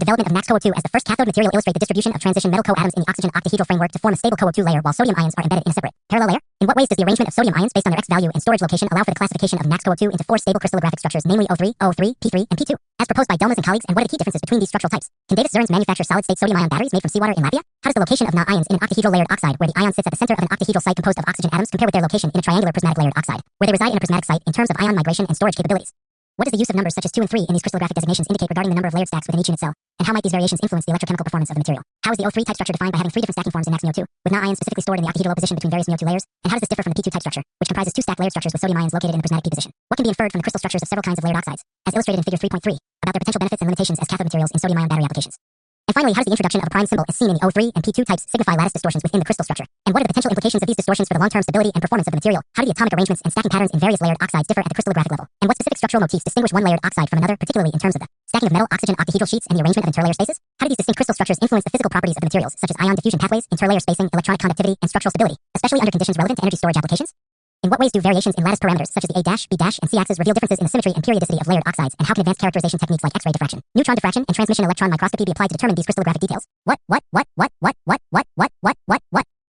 the development of NaCsCoO2 as the first cathode material illustrate the distribution of transition metal coatoms in the oxygen octahedral framework to form a stable CoO2 layer while sodium ions are embedded in a separate parallel layer? In what ways does the arrangement of sodium ions based on their X value and storage location allow for the classification of NaCsCoO2 into four stable crystallographic structures, namely O3, O3, P3, and P2, as proposed by Delmas and colleagues, and what are the key differences between these structural types? Can Davis Zurins manufacture solid-state sodium-ion batteries made from seawater in Latvia? How does the location of Na ions in an octahedral layered oxide, where the ion sits at the center of an octahedral site composed of oxygen atoms, compare with their location in a triangular prismatic layered oxide, where they reside in a prismatic site in terms of ion migration and storage capabilities? What does the use of numbers such as 2 and 3 in these crystallographic designations indicate regarding the number of layered stacks within each unit cell? And how might these variations influence the electrochemical performance of the material? How is the O3 type structure defined by having 3 different stacking forms in NaCsNO2, with Na ions specifically stored in the octahedral position between various NO2 layers? And how does this differ from the P2 type structure, which comprises 2 stacked layered structures with sodium ions located in the prismatic P position? What can be inferred from the crystal structures of several kinds of layered oxides, as illustrated in figure 3.3, about their potential benefits and limitations as cathode materials in sodium-ion battery applications? And finally, how does the introduction of a prime symbol as seen in the O3 and P2 types signify lattice distortions within the crystal structure? And what are the potential implications of these distortions for the long-term stability and performance of the material? How do the atomic arrangements and stacking patterns in various layered oxides differ at the crystallographic level? And what specific structural motifs distinguish one layered oxide from another, particularly in terms of the stacking of metal oxygen octahedral sheets and the arrangement of interlayer spaces? How do these distinct crystal structures influence the physical properties of the materials, such as ion diffusion pathways, interlayer spacing, electronic conductivity, and structural stability, especially under conditions relevant to energy storage applications? In what ways do variations in lattice parameters such as the A', B', and C axes reveal differences in the symmetry and periodicity of layered oxides, and how can advanced characterization techniques like X-ray diffraction, neutron diffraction, and transmission electron microscopy be applied to determine these crystallographic details? What?